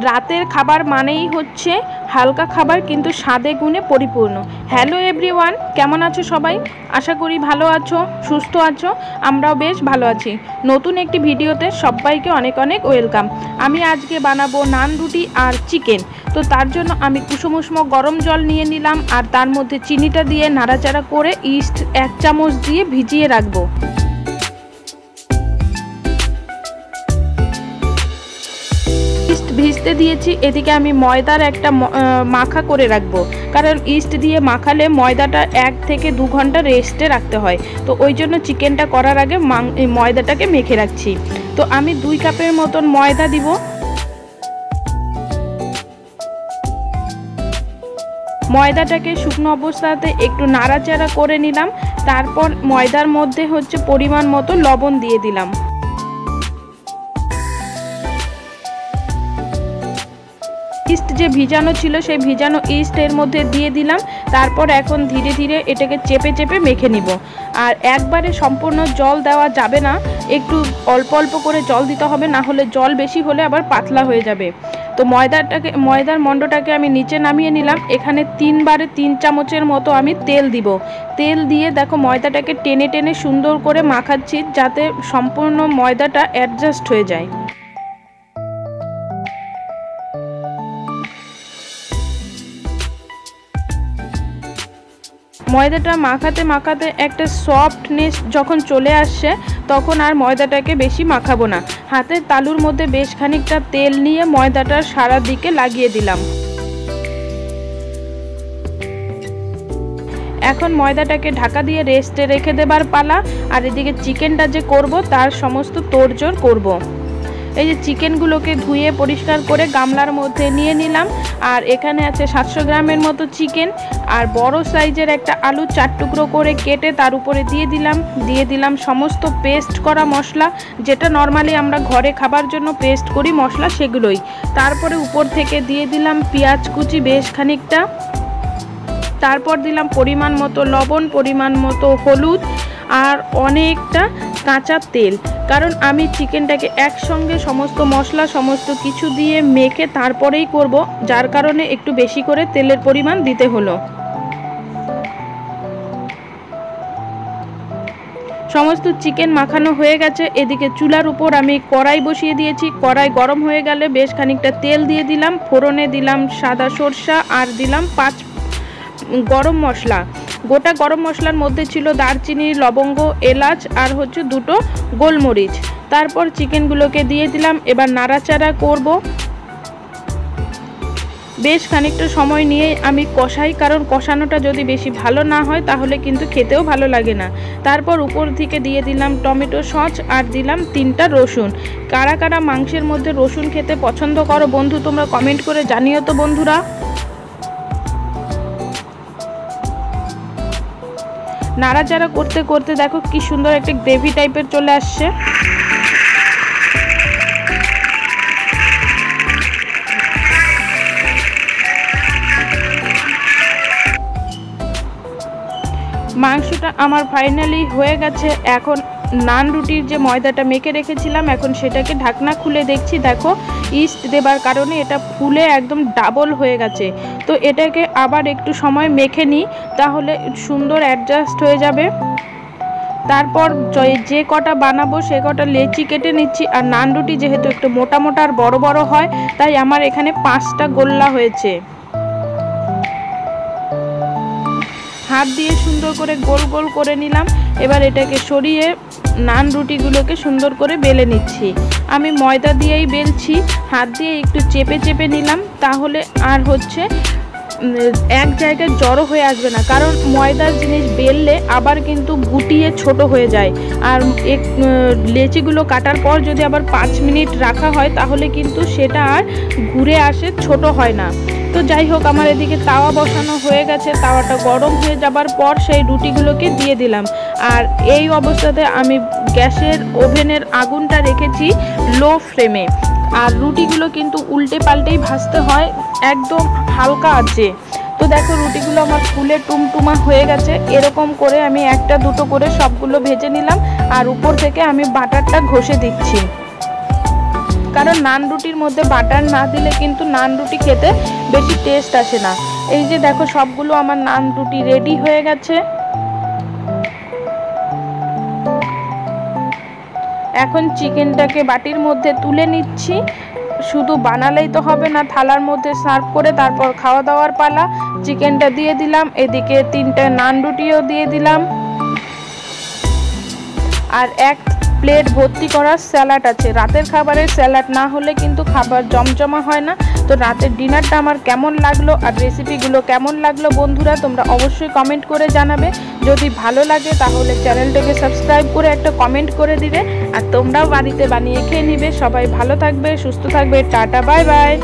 রাতের খাবার মানেই হচ্ছে হালকা খাবার কিন্তু স্বাদে গুণে পরিপূর্ণ। হ্যালো এভরিওয়ান, কেমন আছো সবাই? আশা করি ভালো আছো, সুস্থ আছো। আমরাও বেশ ভালো আছি। নতুন একটি ভিডিওতে সবাইকে অনেক অনেক ওয়েলকাম। আমি আজকে বানাবো নান রুটি আর চিকেন। তো তার জন্য আমি কুসুম উষ্ণ গরম জল নিয়ে নিলাম আর তার মধ্যে চিনিটা দিয়ে নাড়াচাড়া করে ইস্ট 1 চামচ দিয়ে ভিজিয়ে রাখবো। ভিজতে দিয়েছি। এদিকে আমি ময়দার একটা মাখা করে রাখবো, কারণ ইস্ট দিয়ে মাখালে ময়দাটা 1 থেকে 2 ঘন্টা রেস্টে রাখতে হয়। তো ওই জন্য চিকেনটা করার আগে ময়দাটাকে মেখে রাখছি। তো আমি 2 কাপের মতন ময়দা দিব। ময়দাটাকে শুকনো অবস্থাতে একটু নাড়াচাড়া করে নিলাম। তারপর ময়দার মধ্যে হচ্ছে পরিমাণ মতো লবণ দিয়ে দিলাম। ইস্ট যে ভিজানো ছিল সেই ভিজানো ইস্ট এর মধ্যে দিয়ে দিলাম। তারপর এখন ধীরে ধীরে এটাকে চেপে চেপে মেখে নিব। আর একবারে সম্পূর্ণ জল দেওয়া যাবে না, একটু অল্প অল্প করে জল দিতে হবে, না হলে জল বেশি হলে আবার পাতলা হয়ে যাবে। তো ময়দার মণ্ডটাকে আমি নিচে নামিয়ে নিলাম। এখানে 3 চামচের মতো আমি তেল দিব। তেল দিয়ে দেখো ময়দাটাকে টেনে টেনে সুন্দর করে মাখাচ্ছি, যাতে সম্পূর্ণ ময়দাটা অ্যাডজাস্ট হয়ে যায়। ময়দাটা মাখাতে মাখাতে একটা সফটনেস যখন চলে আসছে, তখন আর ময়দাটাকে বেশি মাখাবো না। হাতের তালুর মধ্যে বেশ খানিকটা তেল নিয়ে ময়দাটার সারা দিকে লাগিয়ে দিলাম। এখন ময়দাটাকে ঢাকা দিয়ে রেস্টে রেখে দেবার পালা। আর এদিকে চিকেনটা যে করব তার সমস্ত তোড়জোড় করব। এই যে চিকেনগুলোকে ধুয়ে পরিষ্কার করে গামলার মধ্যে নিয়ে নিলাম। আর এখানে আছে 700 গ্রামের মতো চিকেন। আর বড় সাইজের একটা আলু 4 টুকরো করে কেটে তার উপরে দিয়ে দিলাম সমস্ত পেস্ট করা মশলা, যেটা নর্মালি আমরা ঘরে খাবার জন্য পেস্ট করি মশলা, সেগুলোই। তারপরে উপর থেকে দিয়ে দিলাম পেঁয়াজ কুচি বেশ খানিকটা। তারপর দিলাম পরিমাণ মতো লবণ, পরিমাণ মতো হলুদ আর অনেকটা কাঁচা তেল। কারণ আমি চিকেনটাকে একসঙ্গে সমস্ত মশলা সমস্ত কিছু দিয়ে মেখে তারপরেই করব, যার কারণে একটু বেশি করে তেলের পরিমাণ দিতে হলো। সমস্ত চিকেন মাখানো হয়ে গেছে। এদিকে চুলার উপর আমি কড়াই বসিয়ে দিয়েছি। কড়াই গরম হয়ে গেলে বেশ খানিকটা তেল দিয়ে দিলাম। ফোড়নে দিলাম সাদা সরষা আর দিলাম 5 গরম মশলা। গোটা গরম মশলার মধ্যে ছিল দারচিনি, লবঙ্গ, এলাচ আর হচ্ছে 2টো গোলমরিচ। তারপর চিকেনগুলোকে দিয়ে দিলাম। এবার নাড়াচাড়া করব। বেশ খানিকটা সময় নিয়ে আমি কষাই, কারণ কষানোটা যদি বেশি ভালো না হয় তাহলে কিন্তু খেতেও ভালো লাগে না। তারপর উপর থেকে দিয়ে দিলাম টমেটো সস আর দিলাম 3টা রসুন। কারা কারা মাংসের মধ্যে রসুন খেতে পছন্দ করো বন্ধু, তোমরা কমেন্ট করে জানিও তো বন্ধুরা। নাড়াচাড়া করতে করতে দেখো কি সুন্দর একটা গ্রেভি টাইপের চলে আসছে। মাংসটা আমার ফাইনালি হয়ে গেছে। এখন নান রুটির যে ময়দাটা মেখে রেখেছিলাম, এখন সেটাকে ঢাকনা খুলে দেখছি, দেখো ইস্ট দেবার কারণে এটা ফুলে একদম ডাবল হয়ে গেছে। তো এটাকে আবার একটু সময় মেখে নিই, তাহলে সুন্দর অ্যাডজাস্ট হয়ে যাবে। তারপর যে কটা বানাবো সে কটা লেচি কেটে নিচ্ছি। আর নান রুটি যেহেতু একটু মোটা মোটা আর বড় বড় হয়, তাই আমার এখানে 5টা গোল্লা হয়েছে। হাত দিয়ে সুন্দর করে গোল গোল করে নিলাম। এবার এটাকে সরিয়ে নান রুটিগুলোকে সুন্দর করে বেলে নিচ্ছি। আমি ময়দা দিয়েই বেলছি, হাত দিয়ে একটু চেপে চেপে নিলাম, তাহলে আর হচ্ছে এক জায়গায় জড়ো হয়ে আসবে না। কারণ ময়দার জিনিস বেললে আবার কিন্তু গুটিয়ে ছোট হয়ে যায়। আর লেচিগুলো কাটার পর যদি আবার 5 মিনিট রাখা হয় তাহলে কিন্তু সেটা আর ঘুরে আসে, ছোট হয় না। তো যাই হোক, আমার এদিকে তাওয়া বসানো হয়ে গেছে। তাওয়াটা গরম হয়ে যাবার পর সেই রুটিগুলোকে দিয়ে দিলাম। আর এই অবস্থাতে আমি গ্যাসের ওভেনের আগুনটা রেখেছি লো ফ্লেমে। আর রুটিগুলো কিন্তু উল্টে পাল্টেই ভাজতে হয়, একদম হালকা আছে। তো দেখো রুটিগুলো আমার ফুলে টুমটুমা হয়ে গেছে। এরকম করে আমি 1টা 2টো করে সবগুলো ভেজে নিলাম। আর উপর থেকে আমি বাটারটা ঘষে দিচ্ছি। কারণ নান রুটির মধ্যে বাটার না দিলে কিন্তু নান রুটি খেতে বেশি টেস্ট আসে না। এই যে দেখো সবগুলো আমার নান রুটি রেডি হয়ে গেছে। এখন চিকেনটাকে বাটির মধ্যে তুলে নিচ্ছি। শুধু বানালেই তো হবে না, থালার মধ্যে সার্ভ করে তারপর খাওয়া দাওয়ার পালা। চিকেনটা দিয়ে দিলাম, এদিকে 3টা নান রুটিও দিয়ে দিলাম, আর 1 প্লেট ভর্তি করা স্যালাড আছে। রাতের খাবারের স্যালাড না হলে কিন্তু খাবার জমজমা হয় না। তো রাতের ডিনারটা আমার কেমন লাগলো আর রেসিপিগুলো কেমন লাগলো বন্ধুরা তোমরা অবশ্যই কমেন্ট করে জানাবে। যদি ভালো লাগে তাহলে চ্যানেলটাকে সাবস্ক্রাইব করে একটা কমেন্ট করে দিবে, আর তোমরাও বাড়িতে বানিয়ে খেয়ে নিবে। সবাই ভালো থাকবে, সুস্থ থাকবে, টাটা বাই বাই।